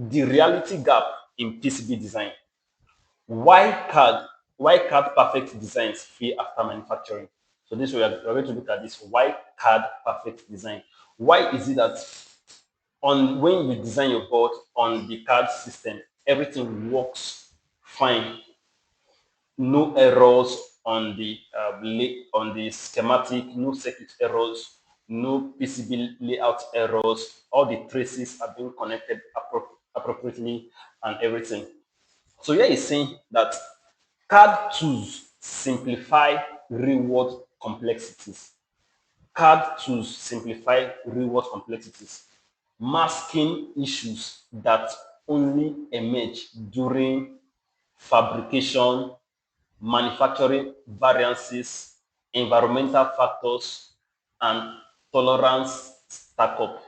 the reality gap in PCB design. Why CAD? Why CAD perfect designs fail after manufacturing? So this we're going to look at this. Why CAD perfect design? Why is it that on when you design your board on the CAD system, everything works fine, no errors on the on the schematic, no circuit errors, no PCB layout errors. All the traces are being connected appropriately and everything. So here is saying that CAD tools simplify real-world complexities. CAD tools simplify real-world complexities, masking issues that only emerge during fabrication, manufacturing variances, environmental factors, and tolerance stack-up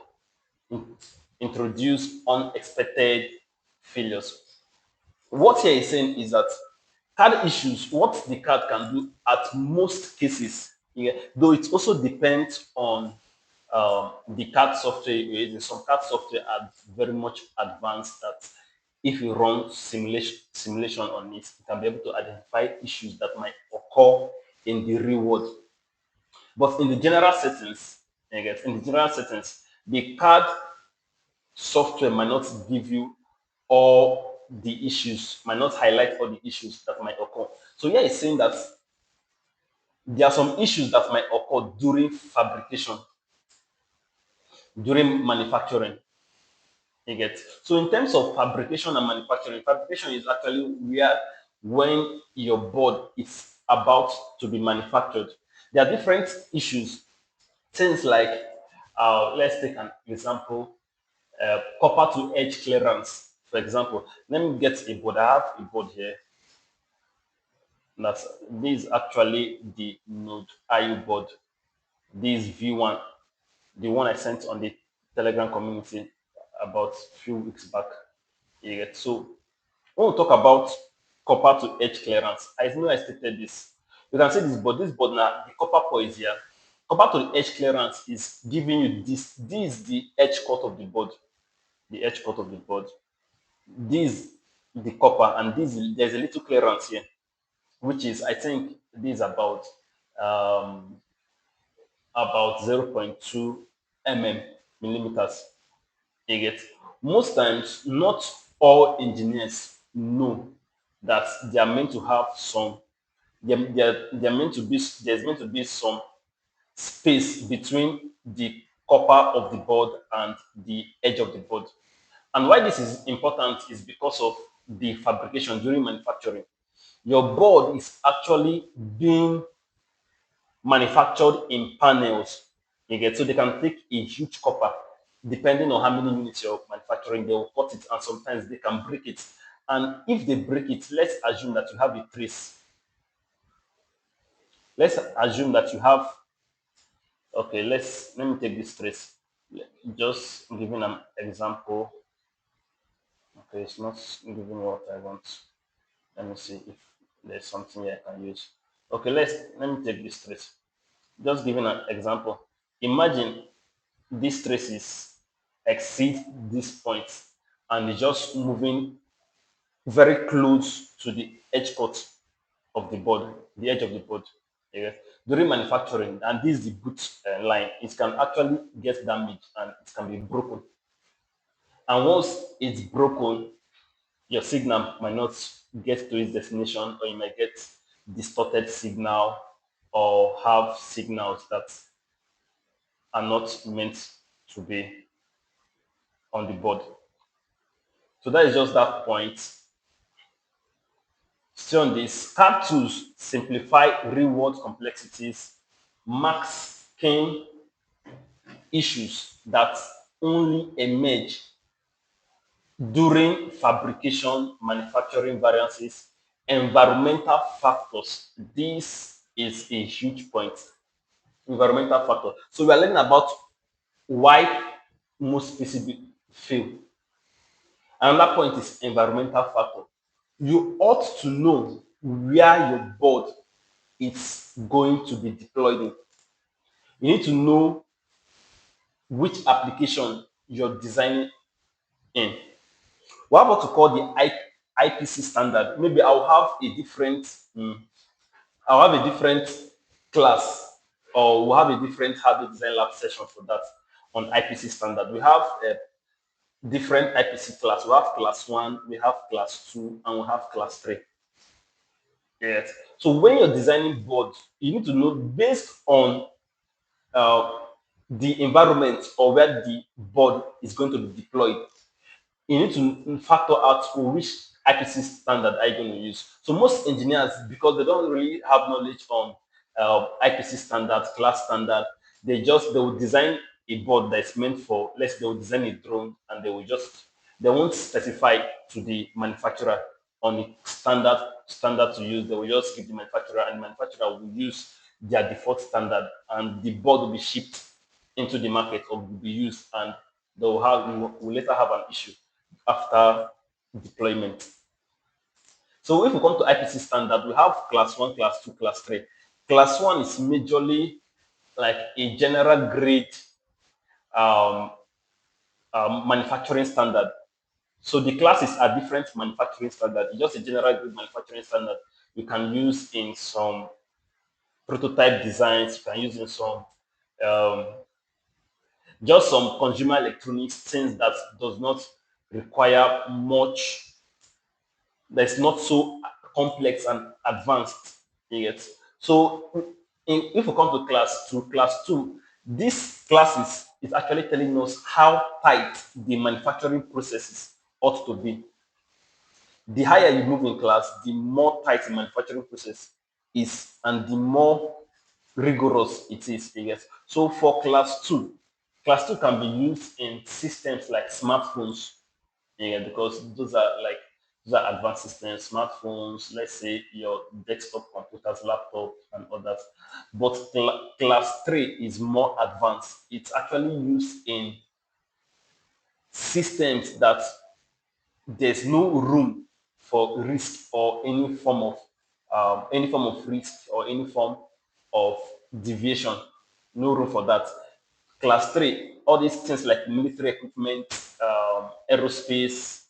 introduce unexpected failures. What here is saying is that CAD issues, what the CAD can do at most cases, yeah, though it also depends on the CAD software you're using. Some CAD software are very much advanced that if you run simulation on it, you can be able to identify issues that might occur in the real world. But in the general settings, in the general settings, the CAD software might not give you all the issues, might not highlight all the issues that might occur. So here is saying that there are some issues that might occur during fabrication, during manufacturing. You get so in terms of fabrication and manufacturing, fabrication is actually where when your board is about to be manufactured, there are different issues. Things like let's take an example, copper to edge clearance. For example, let me get a board. I have a board here. That's this is actually the Node IU board. This V1, the one I sent on the Telegram community about a few weeks back. You get so when we talk about copper to edge clearance, I know I stated this. You can see this board now, the copper core is here. Copper to the edge clearance is giving you this. This is the edge cut of the board. The edge cut of the board. This the copper, and this there's a little clearance here, which is I think this is um, about 0.2 millimeters. You get most times not all engineers know that they are meant to have some they're meant to be there's meant to be some space between the copper of the board and the edge of the board. And why this is important is because of the fabrication during manufacturing. Your board is actually being manufactured in panels. You get so they can take a huge copper, depending on how many units you're manufacturing, they will cut it and sometimes they can break it. And if they break it, let's assume that you have a trace. Let's assume that you have okay, let me take this trace. Just giving an example. Okay, it's not giving what I want. Let me see if there's something I can use. Okay, let me take this trace. Just giving an example. Imagine these traces exceed this point and it's just moving very close to the edge cut of the board, the edge of the board. Yeah. During manufacturing, and this is the boot line, it can actually get damaged and it can be broken. And once it's broken, your signal might not get to its destination, or you might get distorted signal or have signals that are not meant to be on the board. So that is just that point. Still on this, CAD tools simplify real-world complexities, masking issues that only emerge during fabrication, manufacturing variances, environmental factors. This is a huge point. Environmental factor. So we are learning about why most PCB fail. Another point is environmental factor. You ought to know where your board is going to be deployed in. You need to know which application you're designing in. We have what to call the IPC standard. Maybe mm, I'll have a different class, or we'll have a different hardware design lab session for that on IPC standard. We have different IPC class. We have class one, we have class two, and we have class three. Yes. So when you're designing board, you need to know based on uh, the environment or where the board is going to be deployed, you need to factor out which IPC standard are you going to use. So most engineers, because they don't really have knowledge on IPC standard, class standard, they will design a board that's meant for, let's say they will design a drone, and they won't specify to the manufacturer on the standard to use. They will just give the manufacturer, and the manufacturer will use their default standard, and the board will be shipped into the market or will be used, and we will later have an issue after deployment. So if we come to IPC standard, we have class one, class two, class three. Class one is majorly like a general grade um, manufacturing standard. So the classes are different manufacturing standard. It's just a general grade manufacturing standard you can use in some prototype designs. You can use in some um, just some consumer electronics things that does not require much, that's not so complex and advanced. You get. So if we come to class two, this classes is actually telling us how tight the manufacturing processes ought to be. The higher you move in class, the more tight the manufacturing process is, and the more rigorous it is. Yes. So for class two can be used in systems like smartphones, yeah, because those are advanced systems, smartphones, let's say your desktop computers, laptop, and all that. But class three is more advanced. It's actually used in systems that there's no room for risk or any form of risk or any form of deviation. No room for that. Class three, all these things like military equipment, aerospace,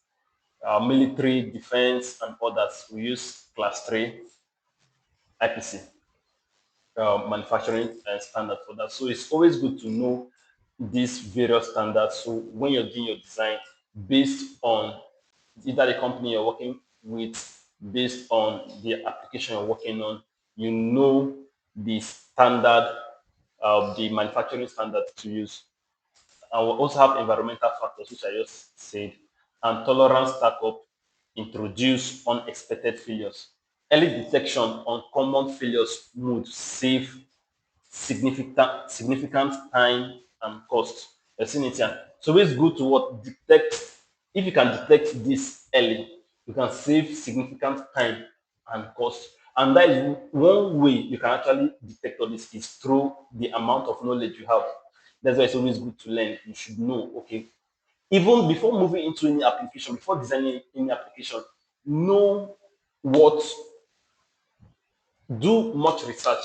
military defense, and others, we use class three IPC manufacturing standard for that. So it's always good to know these various standards. So when you're doing your design, based on either the company you're working with, based on the application you're working on, you know the standard, the manufacturing standard to use. And we also have environmental factors, which I just said, and tolerance stack up, introduce unexpected failures. Early detection on common failures would save significant time and cost. You've seen it here. So it's good to what detect. If you can detect this early, you can save significant time and cost. And that is one way you can actually detect all this is through the amount of knowledge you have. That's why it's always good to learn. You should know, okay, even before moving into any application, before designing any application, know what, do much research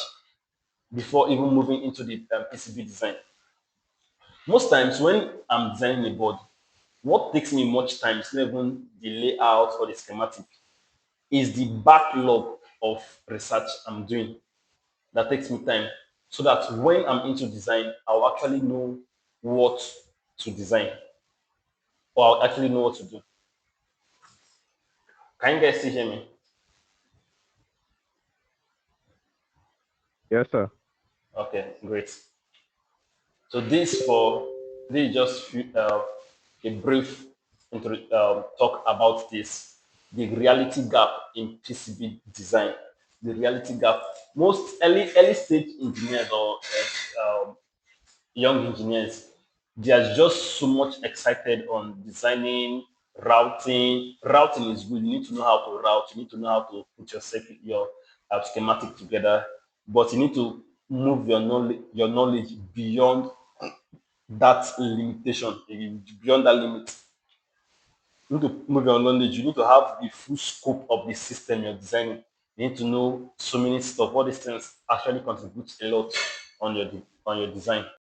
before even moving into the PCB design. Most times when I'm designing a board, what takes me much time is not even the layout or the schematic, is the backlog of research I'm doing that takes me time. So that when I'm into design, I'll actually know what to design, or I'll actually know what to do. Can you guys still hear me? Yes, sir. Okay, great. So this is just a brief talk about this, the reality gap in PCB design. The reality gap. Most early stage engineers or young engineers, they are just so much excited on designing, routing. Routing is good. You need to know how to route. You need to know how to put your schematic together. But you need to move your knowledge beyond that limitation, beyond that limit. You need to move your knowledge. You need to have the full scope of the system you're designing. You need to know so many stuff. All these things actually contribute a lot on your design.